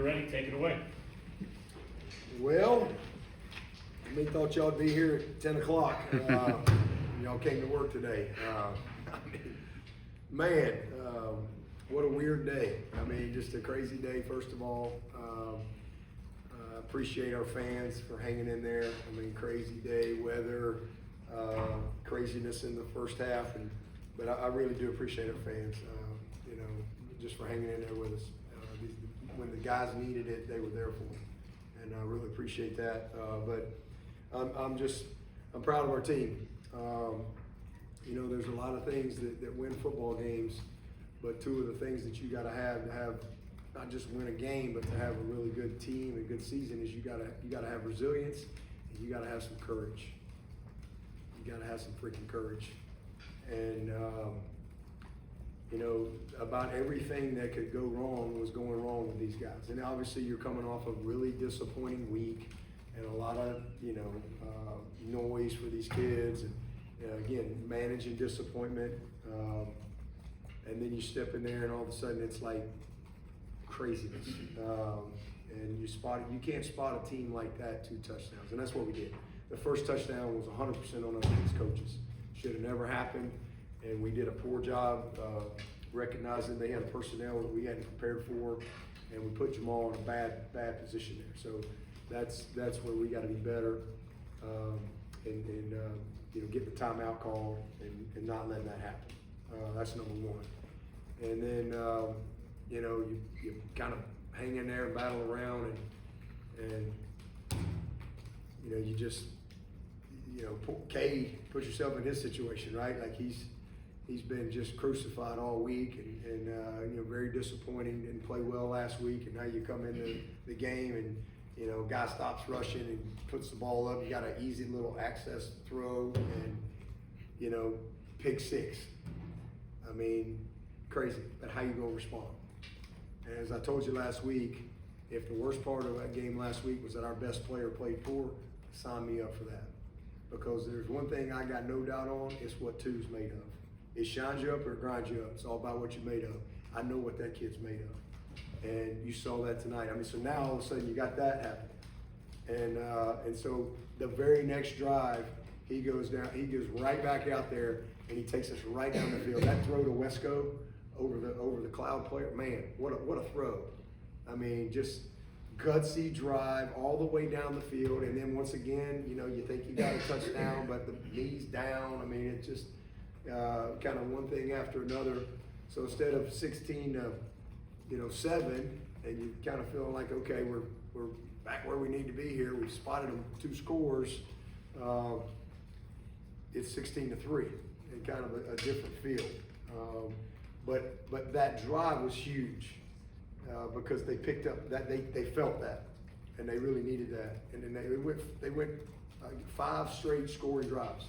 you're ready, take it away. Well, I thought y'all'd be here at 10 o'clock. Y'all came to work today. Man, what a weird day. I mean, just a crazy day, first of all. Appreciate our fans for hanging in there. I mean, crazy day, weather, craziness in the first half, but I really do appreciate our fans, just for hanging in there with us. When the guys needed it, they were there for them, and I really appreciate that. But I'm proud of our team. There's a lot of things that win football games, but two of the things that you got to have not just win a game, but to have a really good team and good season is you gotta have resilience, and you gotta have some courage. You gotta have some freaking courage. And about everything that could go wrong was going wrong with these guys. And obviously you're coming off a really disappointing week and a lot of noise for these kids, and again, managing disappointment. And then you step in there and all of a sudden it's like craziness. And you can't spot a team like that 2 touchdowns, and that's what we did. The first touchdown was 100% on us as coaches. Should have never happened, and we did a poor job recognizing they had personnel that we hadn't prepared for, and we put Jamal in a bad position there. So that's where we got to be better, and get the timeout call and not letting that happen. That's number one. And then you kind of hang in there and battle around, and you just Cade, put yourself in his situation, right? Like he's been just crucified all week, and very disappointing. Didn't play well last week, and now you come into the game and guy stops rushing and puts the ball up. You got an easy little access throw, and pick 6. I mean, crazy. But how you gonna respond? And as I told you last week, if the worst part of that game last week was that our best player played poor, sign me up for that. Because there's one thing I got no doubt on, it's what 2's made of. It shines you up or it grinds you up. It's all about what you're made of. I know what that kid's made of. And you saw that tonight. I mean, so now all of a sudden you got that happening. And so the very next drive, he goes right back out there and he takes us right down the field. That throw to Wesco over the cloud player, man, what a throw. I mean, just gutsy drive all the way down the field, and then once again, you think you got a touchdown, but the knee's down. I mean, it just kind of one thing after another. So instead of 16 to 7, and you kind of feeling like, okay, we're back where we need to be here. We've spotted them 2 scores. It's 16 to 3, and kind of a different feel. But that drive was huge because they picked up that they felt that, and they really needed that. And then they went 5 straight scoring drives,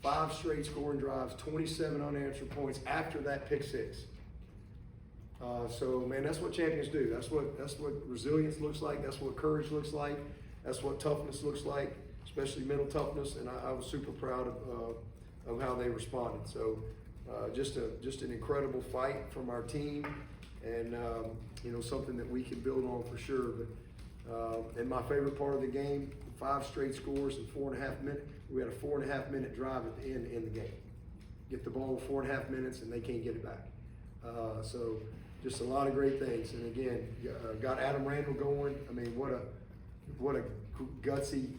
5 straight scoring drives, 27 unanswered points after that pick 6. So man, that's what champions do. That's what resilience looks like. That's what courage looks like. That's what toughness looks like, especially mental toughness. And I was super proud of how they responded. So. Just an incredible fight from our team, and something that we can build on for sure. But and my favorite part of the game, 5 straight scores in 4.5 minutes. We had a 4.5 minute drive at the end the game. Get the ball in 4.5 minutes, and they can't get it back. So just a lot of great things. And again, got Adam Randall going. I mean, what a gutsy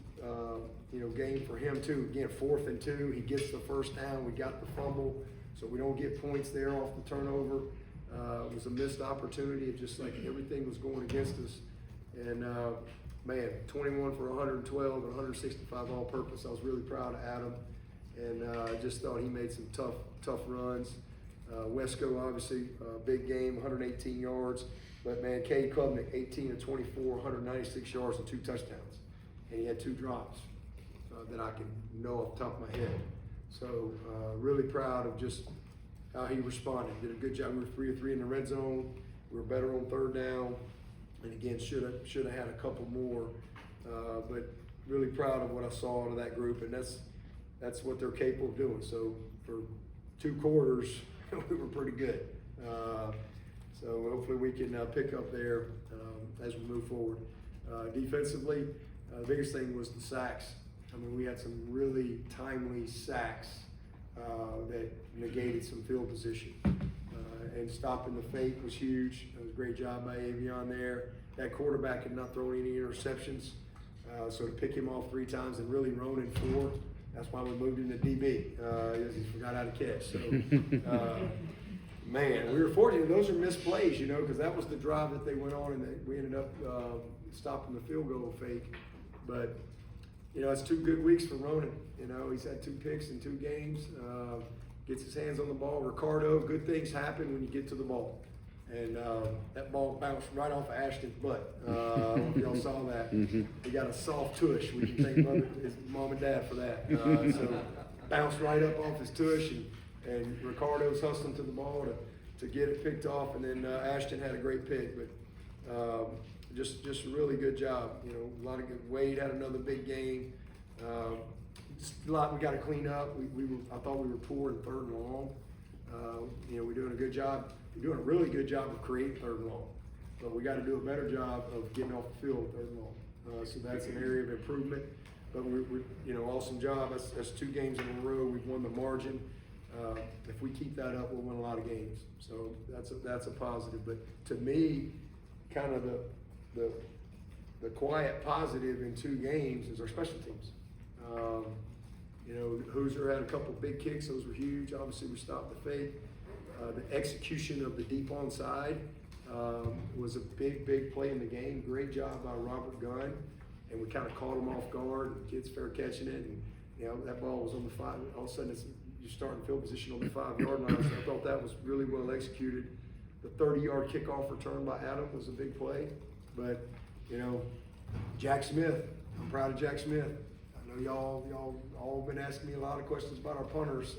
game for him too. Again, 4th and 2. He gets the first down. We got the fumble. So we don't get points there off the turnover. It was a missed opportunity. It just like everything was going against us. And man, 21 for 112 and 165 all-purpose. I was really proud of Adam, and I just thought he made some tough runs. Wesco, obviously, big game, 118 yards. But man, Cade Klubnik, 18 of 24, 196 yards and 2 touchdowns. And he had 2 drops that I can know off the top of my head. So really proud of just how he responded. Did a good job. We were 3 of 3 in the red zone. We were better on 3rd down. And again, should have had a couple more. But really proud of what I saw out of that group, and that's what they're capable of doing. So for 2 quarters, we were pretty good. So hopefully we can pick up there as we move forward. Defensively, the biggest thing was the sacks. I mean, we had some really timely sacks that negated some field position. And stopping the fake was huge. It was a great job by Avion there. That quarterback had not thrown any interceptions. So to pick him off 3 times and really Ronan 4, that's why we moved into DB. He forgot how to catch. So, man, we were fortunate. Those are misplays, you know, because that was the drive that they went on, and we ended up stopping the field goal fake. But, you know, it's 2 good weeks for Ronan. You know, he's had 2 picks in 2 games. Gets his hands on the ball. Ricardo, good things happen when you get to the ball. And that ball bounced right off of Ashton's butt. I don't know if y'all saw that. He got a soft tush. We can thank his mom and dad for that. So bounced right up off his tush, and Ricardo's hustling to the ball to get it picked off. And then Ashton had a great pick, but just a really good job. You know, a lot of good. Wade had another big game. Just a lot we got to clean up. I thought we were poor in 3rd and long. You know, we're doing a good job. We're doing a really good job of creating 3rd and long, but we got to do a better job of getting off the field 3rd and long. So that's an area of improvement. But we're you know, awesome job. That's 2 games in a row. We've won the margin. If we keep that up, we'll win a lot of games. So that's a positive. But to me, kind of the quiet positive in 2 games is our special teams. You know, Hoosier had a couple big kicks; those were huge. Obviously, we stopped the fake. The execution of the deep onside was a big play in the game. Great job by Robert Gunn, and we kind of caught him off guard. The kid's fair catching it, and you know that ball was on the 5. All of a sudden, you're starting field position on the 5-yard line. So I thought that was really well executed. The 30-yard kickoff return by Adam was a big play, but you know, Jack Smith. I'm proud of Jack Smith. I know y'all all been asking me a lot of questions about our punters,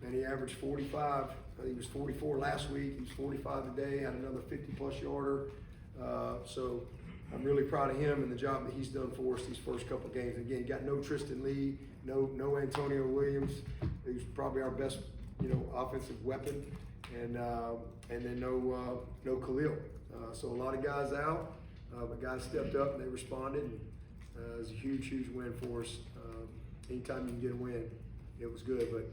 and he averaged 45. He was 44 last week. He was 45 today. Had another 50-plus yarder. So I'm really proud of him and the job that he's done for us these first couple games. Again, you got no Tristan Lee, no Antonio Williams. He's probably our best, you know, offensive weapon, and then no Khalil. So a lot of guys out, but guys stepped up and they responded. And, it was a huge win for us. Anytime you can get a win, it was good. But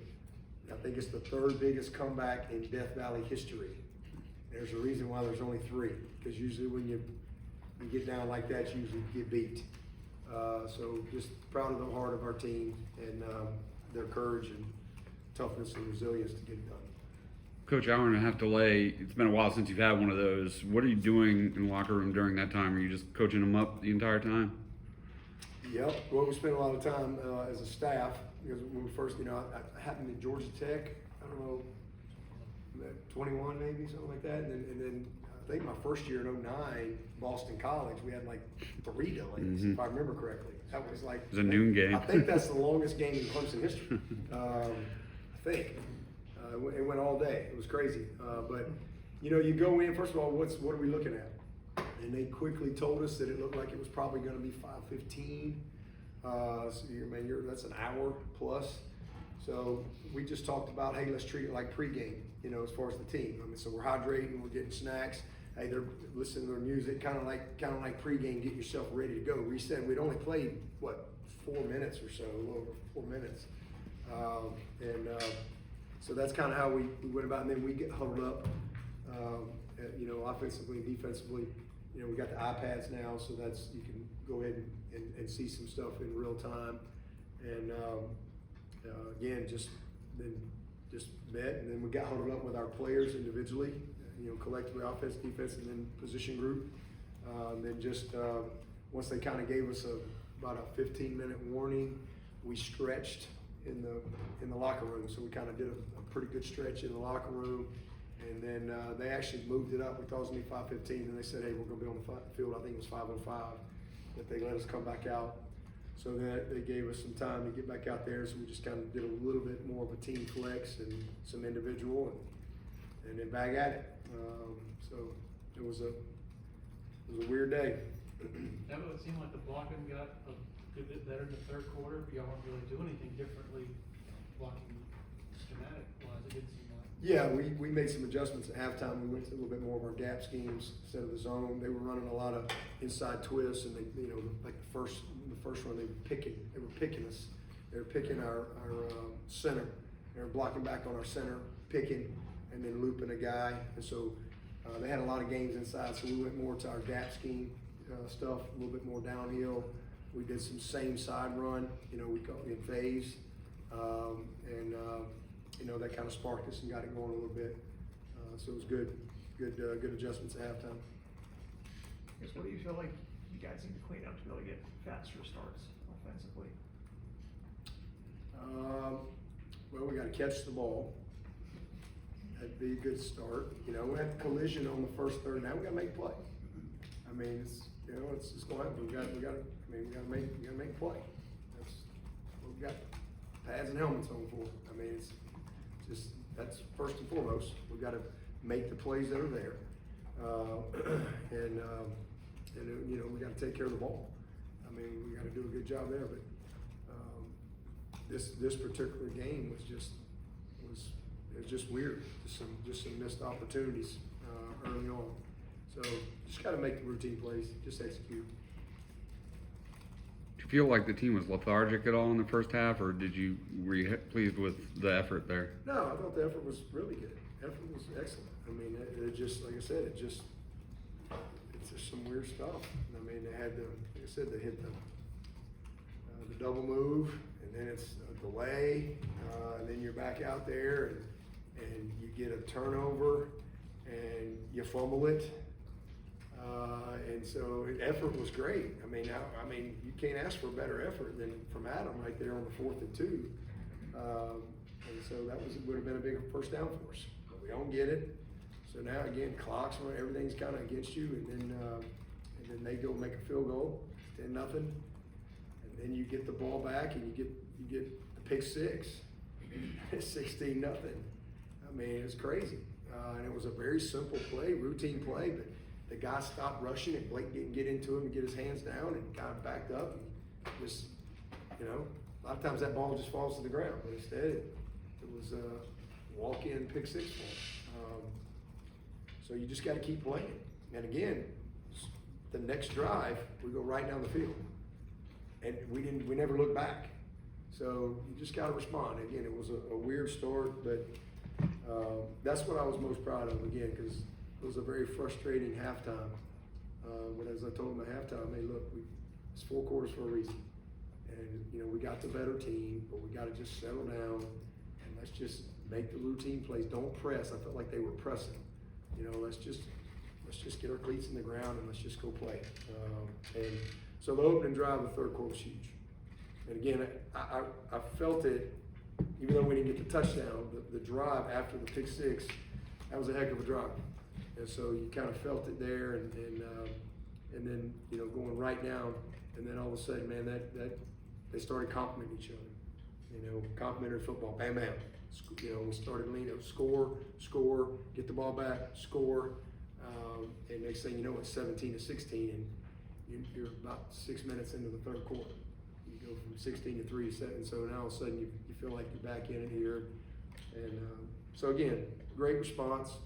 I think it's the 3rd biggest comeback in Death Valley history. There's a reason why there's only 3, because usually when you get down like that, you usually get beat. So just proud of the heart of our team and their courage and toughness and resilience to get it done. Coach, hour and a half delay. It's been a while since you've had one of those. What are you doing in the locker room during that time? Are you just coaching them up the entire time? Yep. Well, we spent a lot of time as a staff, because when we first, you know, I happened at Georgia Tech, I don't know, 21 maybe, something like that. And then I think my first year in 09, Boston College, we had like 3 delays, if I remember correctly. That was like, it was a noon game. I think that's the longest game in Clemson history. I think. It went all day. It was crazy. But, you know, you go in, first of all, what are we looking at? And they quickly told us that it looked like it was probably going to be 5:15. So that's an hour plus. So we just talked about, hey, let's treat it like pregame, you know, as far as the team. I mean, so we're hydrating, we're getting snacks. Hey, they're listening to their music, kind of like pregame, get yourself ready to go. We said we'd only played 4 minutes or so, a little over 4 minutes, so that's kind of how we went about. And then we get huddled up, you know, offensively and defensively. You know, we got the iPads now, so that's, you can go ahead and see some stuff in real time. And again, just met, and then we got huddled up with our players individually, you know, collectively, offense, defense, and then position group. And then just once they kind of gave us about a 15-minute warning, we stretched in the locker room. So we kind of did a pretty good stretch in the locker room. And then they actually moved it up. We thought it was going to be 5:15, and they said, hey, we're going to be on the field. I think it was 5:05, that they let us come back out. So they gave us some time to get back out there. So we just kind of did a little bit more of a team flex and some individual, and then back at it. So it was a weird day. That would seem like the blocking got a good bit better in the 3rd quarter, but y'all weren't really doing anything differently blocking schematic wise. It didn't seem like. Yeah, we made some adjustments at halftime. We went to a little bit more of our gap schemes instead of the zone. They were running a lot of inside twists, and they, like the first one, they were picking us. They were picking our center. They were blocking back on our center, picking, and then looping a guy. And so they had a lot of games inside, so we went more to our gap scheme stuff, a little bit more downhill. We did some same side run, we call it in phase, that kind of sparked us and got it going a little bit. So it was good adjustments at halftime. I guess, what do you feel like you guys need to clean up to be able to get faster starts offensively? Well, we got to catch the ball. That'd be a good start. We had collision on the first third. Now we got to make a play. I mean, it's going to happen. We got to make a play. That's what we got pads and helmets on for. I mean, it's just, that's first and foremost. We got to make the plays that are there, we got to take care of the ball. I mean, we got to do a good job there. But this particular game was just weird. Just some missed opportunities early on. So just got to make the routine plays. Just execute. Do you feel like the team was lethargic at all in the first half, or were you pleased with the effort there? No, I thought the effort was really good. Effort was excellent. I mean, it just, like I said, it's just some weird stuff. I mean, they had they hit the double move, and then it's a delay, and then you're back out there, and you get a turnover, and you fumble it. And so effort was great. I mean, you can't ask for a better effort than from Adam right there on the 4th and 2. And so would have been a big first down for us. But we don't get it. So now again, clocks, everything's kind of against you, and then they go make a field goal, 10-0, and then you get the ball back and you get the pick six, 16-0. I mean, it's crazy. And it was a very simple play, routine play, but the guy stopped rushing and Blake didn't get into him and get his hands down and got backed up and just, a lot of times that ball just falls to the ground, but instead it was a walk-in pick six ball. So you just got to keep playing. And again, the next drive, we go right down the field. And we never look back. So you just got to respond. Again, it was a weird start, but that's what I was most proud of, again, because it was a very frustrating halftime. But as I told them at halftime, hey, look, it's 4 quarters for a reason. And, we got the better team, but we got to just settle down and let's just make the routine plays. Don't press. I felt like they were pressing. Let's just get our cleats in the ground and let's just go play. And so the opening drive of the third quarter was huge. And again, I felt it, even though we didn't get the touchdown, the drive after the pick six, that was a heck of a drive. And so you kind of felt it there, and then going right down, and then all of a sudden, man, that they started complimenting each other. Complimentary football, bam, bam. We started leaning, score, get the ball back, score, and next thing you know, it's 17-16, and you're about 6 minutes into the third quarter. You go from 16 to 3 to 7, so now all of a sudden you feel like you're back in it here, and so again, great response.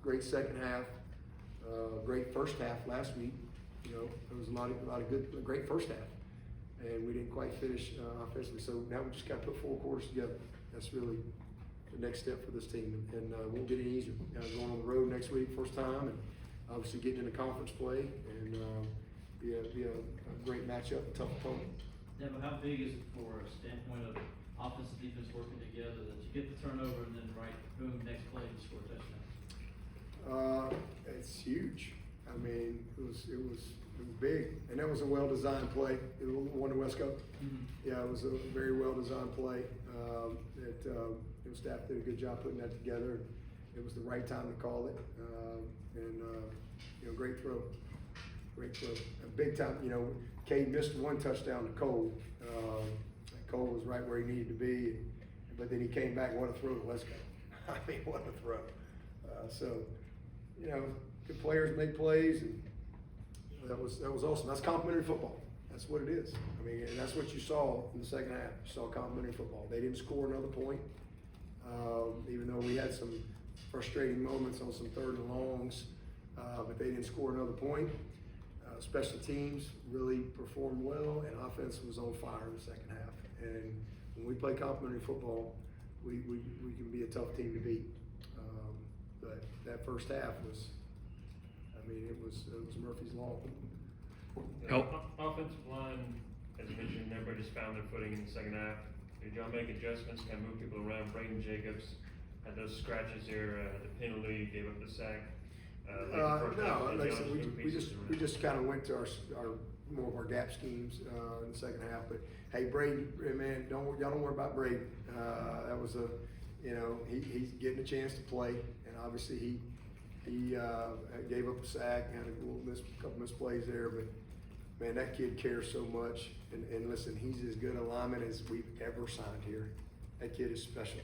Great second half, great first half last week. There was a lot of great first half, and we didn't quite finish offensively. So now we just got to put 4 quarters together. That's really the next step for this team, and won't get any easier. Going on the road next week, first time, and obviously getting into conference play, and be a great matchup, a tough opponent. Dabo, how big is it for a standpoint of offense and defense working together that you get the turnover and then boom, next play you score a touchdown? It's huge. I mean, it was big, and that was a well-designed play. It won the West Coast. Mm-hmm. Yeah, it was a very well-designed play. Staff did a good job putting that together. It was the right time to call it, and great throw, a big time. Cade missed 1 touchdown to Cole. Cole was right where he needed to be, but then he came back. What a throw to Wesco! I mean, what a throw! Good players make plays, and that was awesome. That's complimentary football. That's what it is. I mean, and that's what you saw in the second half. You saw complimentary football. They didn't score another point. even though we had some frustrating moments on some 3rd and longs, but they didn't score another point. Special teams really performed well, and offense was on fire in the second half. And when we play complimentary football, we can be a tough team to beat. But that first half was, I mean, it was Murphy's Law. Help. Offensive line, as you mentioned, everybody just found their footing in the second half. Did y'all make adjustments, kind of move people around? Braden Jacobs had those scratches there, had the penalty, gave up the sack. No, like I said, we just kind of went to our more of our gap schemes in the second half. But hey, Braden, man, y'all don't worry about Braden. That was he's getting a chance to play, and obviously he gave up a sack, had a couple misplays there, but man, that kid cares so much. And listen, he's as good a lineman as we've ever signed here. That kid is special,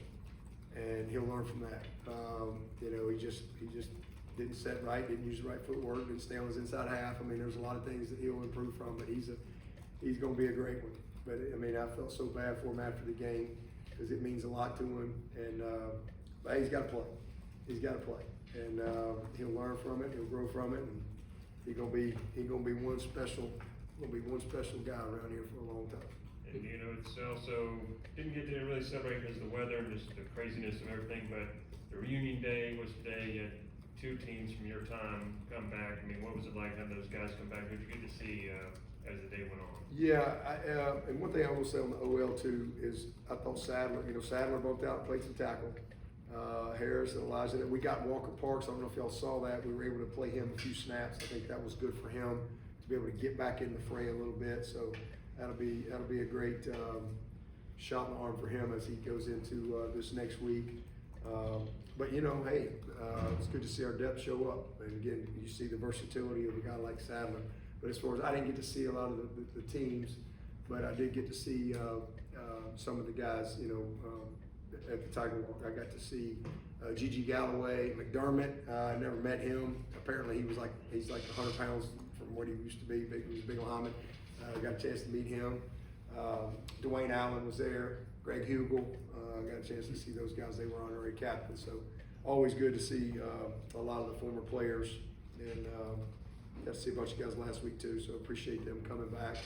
and he'll learn from that. He just didn't set right, didn't use the right footwork, didn't stay on his inside half. I mean, there's a lot of things that he'll improve from, but he's going to be a great one. But I mean, I felt so bad for him after the game because it means a lot to him, and but he's got to play. He's got to play, and he'll learn from it. He'll grow from it, and he's gonna be one special guy around here for a long time. And it's also didn't get to really celebrate because of the weather and just the craziness of everything. But the reunion day was today. You had 2 teams from your time come back. I mean, what was it like having those guys come back? What did you get to see as the day went on? Yeah, and one thing I will say on the OL too is I thought Sadler bumped out and played some tackle. Harris and Elijah, we got Walker Parks. I don't know if y'all saw that. We were able to play him a few snaps. I think that was good for him to be able to get back in the fray a little bit. So that'll be a great shot in the arm for him as he goes into this next week. But hey, it's good to see our depth show up. And again, you see the versatility of a guy like Sadler. But as far as I didn't get to see a lot of the teams, but I did get to see some of the guys. At the Tiger Walk, I got to see Gigi Galloway, McDermott. I never met him. Apparently, he's like 100 pounds from what he used to be. He was a big lineman. I got a chance to meet him. Dwayne Allen was there. Greg Hugel. I got a chance to see those guys. They were honorary captains. So always good to see a lot of the former players. And got to see a bunch of guys last week too. So appreciate them coming back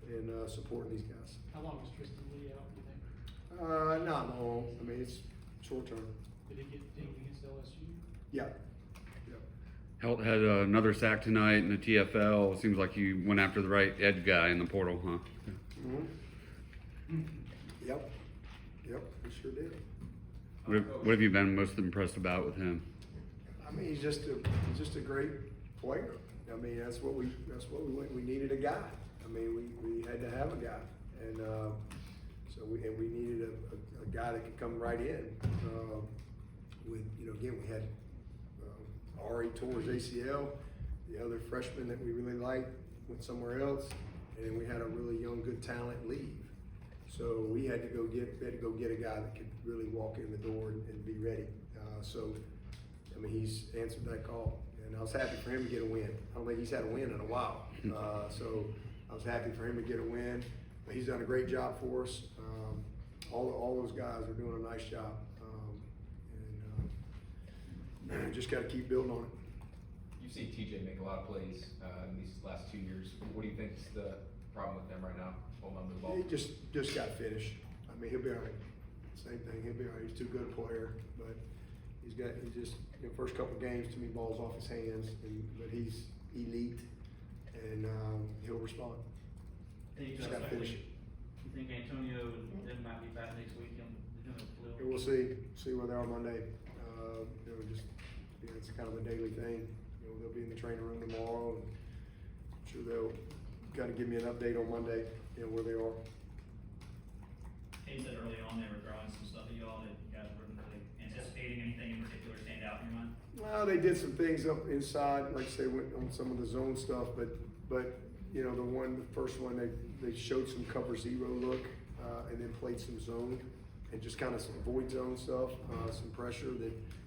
and supporting these guys. How long was Tristan Lee out, do you think? Not long. I mean, it's short term. Did he get dinged against LSU? Yeah. Helt had another sack tonight in the TFL. Seems like you went after the right edge guy in the portal, huh? Mm-hmm. Yep, we sure did. What have you been most impressed about with him? I mean, he's just a great player. I mean, that's what we went. We needed a guy. I mean, we had to have a guy, and so we needed a guy that could come right in. Again, we had Ari tore his ACL. The other freshman that we really liked went somewhere else, and then we had a really young, good talent leave. So we had to go get a guy that could really walk in the door and be ready. I mean, he's answered that call, and I was happy for him to get a win. I don't think he's had a win in a while, so I was happy for him to get a win. But he's done a great job for us. All those guys are doing a nice job, and we just got to keep building on it. You've seen TJ make a lot of plays in these last 2 years. What do you think is the problem with them right now? Holding on to the ball. He just got finished. I mean, he'll be all right. Same thing. He'll be all right. He's too good a player, but he just first couple games to me balls off his hands, but he's elite, and he'll respond. Just got to finish it. You think Antonio and them might be back next week? And we'll see where they are Monday. It's kind of a daily thing. They'll be in the training room tomorrow, and I'm sure they'll kind of give me an update on Monday, where they are. He said early on they were throwing some stuff at y'all that you guys weren't really anticipating. Anything in particular stand out in your mind? Well, they did some things up inside, like I say, went on some of the zone stuff, but the first one, they showed some cover zero look, and then played some zone, and just kind of some void zone stuff, some pressure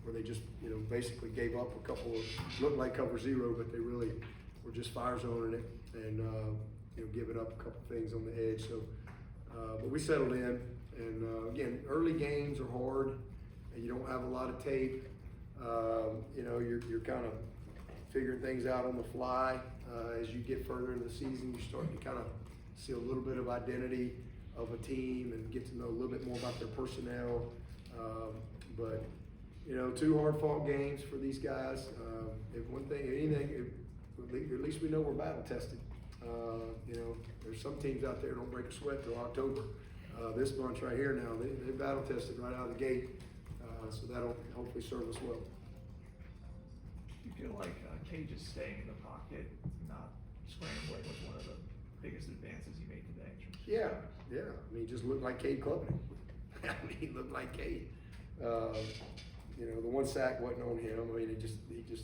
where they just, basically gave up a couple of, looked like cover zero, but they really were just fire zoning it, and, giving up a couple things on the edge. So, but we settled in, And, again, early games are hard, and you don't have a lot of tape. You know, you're kind of figuring things out on the fly. As you get further into the season, you start to kind of see a little bit of identity of a team and get to know a little bit more about their personnel. But, you know, 2 hard-fought games for these guys. If one thing, anything, at least we know we're battle-tested. You know, there's some teams out there don't break a sweat till October. This bunch right here now, they battle-tested right out of the gate. So that'll hopefully serve us well. Do you feel like Cade just staying in the pocket, not scrambling, was one of the biggest advances he made today? Yeah. I mean, he just looked like Cade Clubney. I mean, he looked like Cade. You know, the 1 sack wasn't on him. I mean,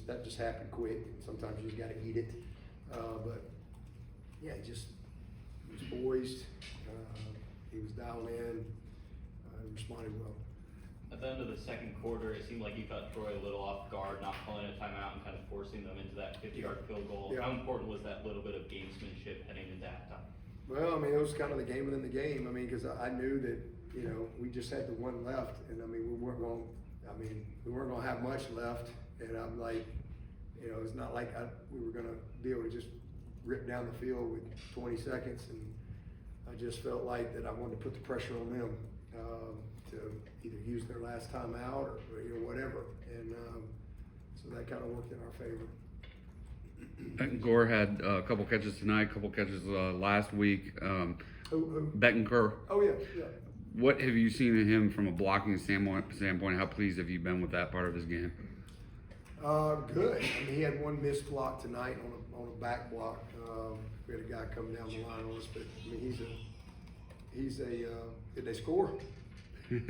that just happened quick. Sometimes you just got to eat it. But yeah, he was poised. He was dialed in. He responded well. At the end of the second quarter, it seemed like you caught Troy a little off guard, not calling a timeout and kind of forcing them into that 50-yard field goal. Yeah. How important was that little bit of gamesmanship heading into halftime? Well, I mean, it was kind of the game within the game. I mean, because I knew that, you know, we just had the 1 left, and I mean, we weren't going to have much left. And I'm like, you know, it's not like we were going to be able to just rip down the field with 20 seconds. And I just felt like that I wanted to put the pressure on them to either use their last time out or you know, whatever. And so that kind of worked in our favor. Gore had a couple catches tonight, a couple catches last week. Who? Beckenker. Oh, yeah. What have you seen in him from a blocking standpoint? How pleased have you been with that part of his game? Good. I mean, he had 1 missed block tonight on a back block. We had a guy come down the line on us, but I mean, did they score? He's a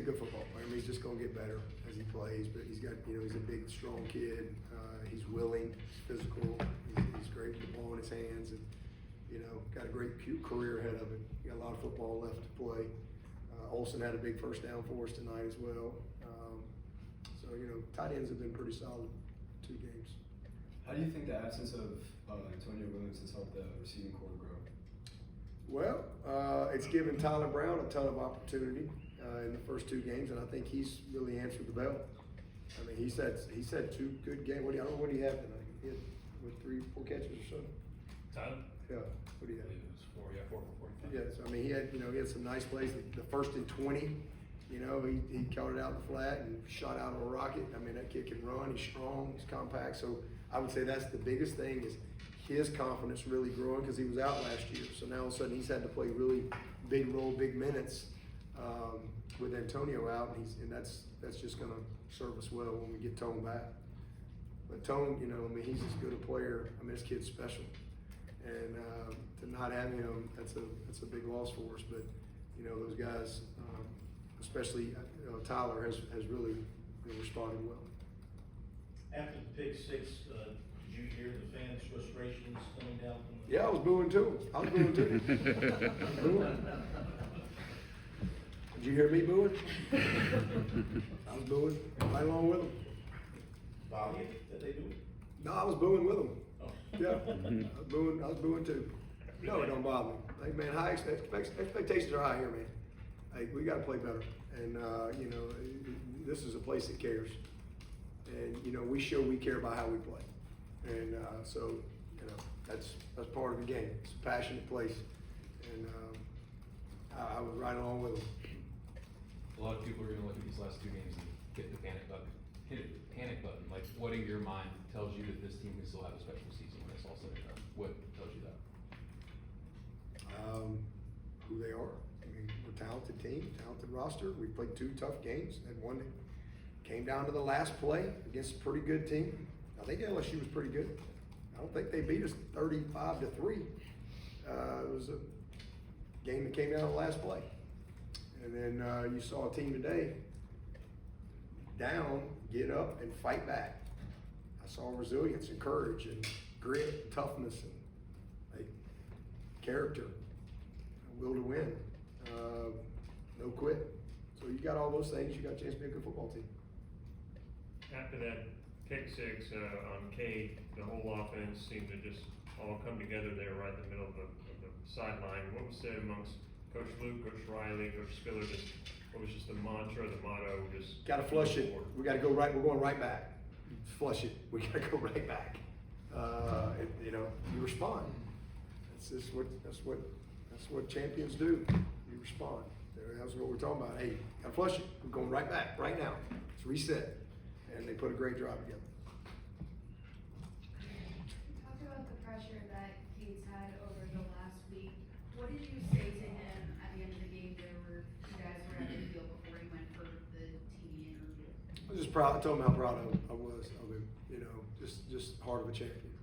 good football player. I mean, he's just gonna get better as he plays. But he's got, you know, he's a big, strong kid. He's willing. He's physical. He's great with the ball in his hands, and you know, got a great career ahead of him. He got a lot of football left to play. Olsen had a big first down for us tonight as well. So you know, tight ends have been pretty solid 2 games. How do you think the absence of Antonio Williams has helped the receiving corps grow? Well, it's given Tyler Brown a ton of opportunity in the first 2 games, and I think he's really answered the bell. I mean, he said 2 good games. I don't know what he had tonight. He had 3, 4 catches or so. Tyler? Yeah. What do you have? It was 4 for 45. Yeah. So I mean, he had some nice plays. The 1st and 20. You know, he caught it out in the flat and shot out of a rocket. I mean, that kid can run. He's strong. He's compact. So I would say that's the biggest thing is his confidence really growing because he was out last year. So now all of a sudden he's had to play really big role, big minutes with Antonio out, and that's just going to serve us well when we get Tone back. But Tone, you know, I mean, he's as good a player. I mean, this kid's special, and to not have him, that's a big loss for us. But you know, those guys, especially Tyler, has really responded well. After the pick 6, did you hear the fans' frustrations coming down from the... Yeah, I was booing too. I was booing too. Did you hear me booing? I was booing right along with them. Bobby, did they do it? No, I was booing with them. Oh. Yeah, I was booing too. No, it don't bother me. Hey man, high expectations are high here, man. Hey, we got to play better, and you know, this is a place that cares, and you know, we show we care about how we play, and so you know, that's part of the game. It's a passionate place, and I was right along with them. A lot of people are going to look at these last 2 games and hit the panic button. Like, what in your mind tells you that this team can still have a special season when it's all said and done? What tells you that? Who they are. I mean, we're a talented team, talented roster. We played 2 tough games, and one that came down to the last play against a pretty good team. I think LSU was pretty good. I don't think they beat us 35-3. It was a game that came down to the last play. And then you saw a team today down, get up, and fight back. I saw resilience and courage and grit and toughness and like, character, will to win, no quit. So you got all those things, you got a chance to be a good football team. After that pick 6 on Cade, the whole offense seemed to just all come together there right in the middle of the sideline. What was said amongst Coach Luke, Coach Riley, Coach Spiller, just, what was just the mantra, the motto, just? Gotta flush it, we gotta go right, we're going right back. Flush it, we gotta go right back. You know, you respond. That's what champions do, you respond. That's what we're talking about, hey, gotta flush it, we're going right back, right now. It's reset, and they put a great drive together. Talk about the pressure that Kate's had over the last week. What did you say to him at the end of the game there where you guys were at the field before he went for the TV interview? I was just proud, I told him how proud I was of him, you know, just heart of a champion.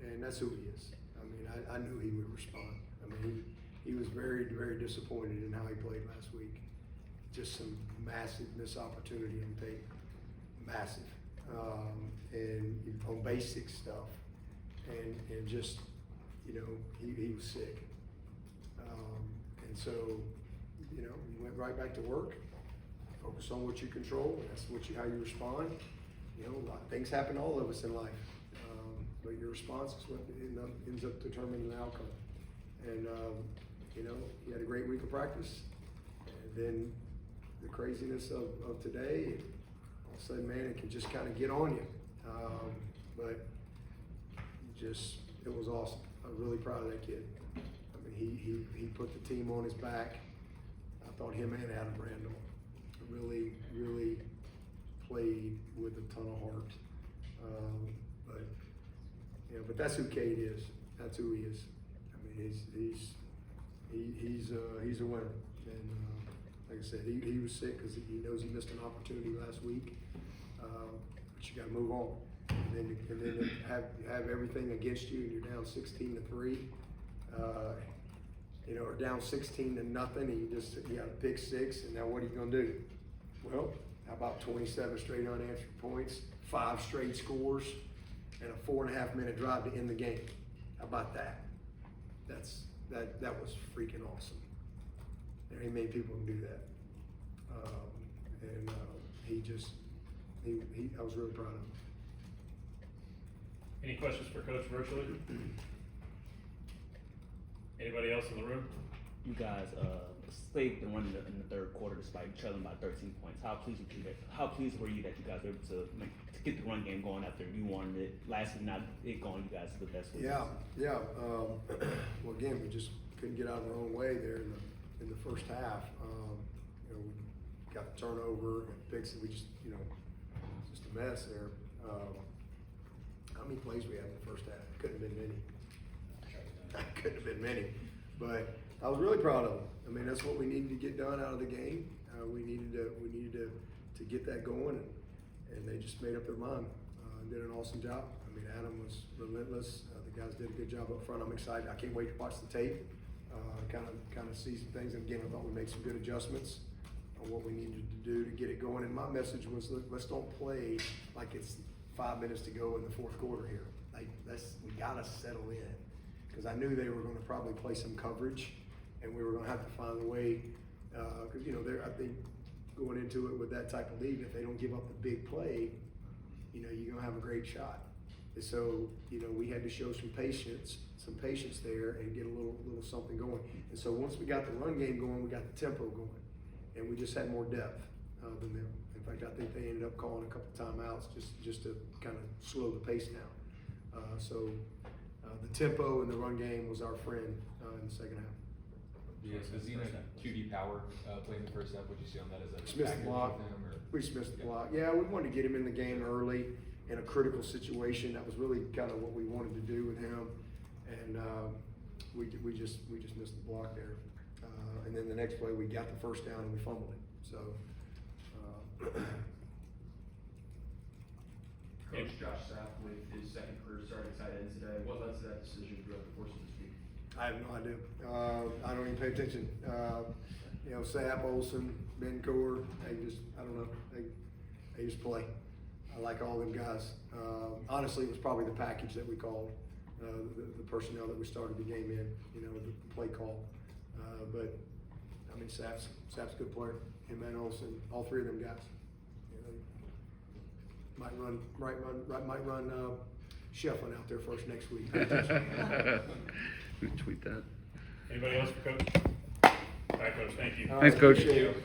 And that's who he is. I mean, I knew he would respond. I mean, he was very, very disappointed in how he played last week. Just some massive missed opportunity on tape, massive. And on basic stuff. And just, you know, he was sick. And so, you know, he went right back to work. Focus on what you control, and that's how you respond. You know, a lot of things happen to all of us in life, but your response is what ends up determining the outcome. And you know, he had a great week of practice, and then the craziness of today, all of a sudden, man, it can just kind of get on you. But it was awesome. I'm really proud of that kid. I mean, he put the team on his back. I thought him and Adam Randall really, really played with a ton of heart. But that's who Cade is. That's who he is. I mean, he's a winner. And like I said, he was sick because he knows he missed an opportunity last week. But you got to move on. And then to have everything against you, and you're down 16-3. You know, or down 16-0, and you got a pick six, and now what are you gonna do? Well, how about 27 straight unanswered points, 5 straight scores, and a 4.5-minute drive to end the game? How about that? That was freaking awesome. There ain't many people can do that. I was really proud of him. Any questions for Coach virtually? Anybody else in the room? You guys stayed the run in the third quarter despite trailing by 13 points. How pleased were you that you guys were able to get the run game going after you wanted it last week, not it going you guys the best way? Yeah. Well, again, we just couldn't get out of our own way there in the first half. You know, we got the turnover and fixed it. We just, you know, it's just a mess there. How many plays we had in the first half? Couldn't have been many. Couldn't have been many, but I was really proud of them. I mean, that's what we needed to get done out of the game. We needed to get that going, and they just made up their mind. Did an awesome job. I mean, Adam was relentless. The guys did a good job up front. I'm excited. I can't wait to watch the tape. Kind of see some things. And again, I thought we made some good adjustments on what we needed to do to get it going. And my message was, look, let's don't play like it's 5 minutes to go in the fourth quarter here. Like, we gotta settle in. Because I knew they were going to probably play some coverage, and we were going to have to find a way. Because you know, I think going into it with that type of lead, if they don't give up the big play, you know, you're going to have a great shot. And so, you know, we had to show some patience there, and get a little something going. And so once we got the run game going, we got the tempo going, and we just had more depth than them. In fact, I think they ended up calling a couple timeouts just to kind of slow the pace down. The tempo and the run game was our friend in the second half. Yes, Zena 2D power play in the first half. What did you see on that? Is that Just missed the block. We just missed the block. Yeah, we wanted to get him in the game early in a critical situation. That was really kind of what we wanted to do with him, and we just missed the block there. And then the next play, we got the first down and we fumbled it. So. Coach Josh Sapp with his second career starting tight end today. What led to that decision throughout the course of this week? I have no idea. I don't even pay attention. You know, Sapp, Olsen, Ben Core, I don't know. They just play. I like all them guys. Honestly, it was probably the package that we called, the personnel that we started the game in, you know, the play call. But I mean, Sapp's a good player. Him and Olsen, all three of them guys. You know, might run shuffling out there for us next week. We tweet that. Anybody else for Coach? All right, Coach, thank you. All right, Thanks, Coach. appreciate it.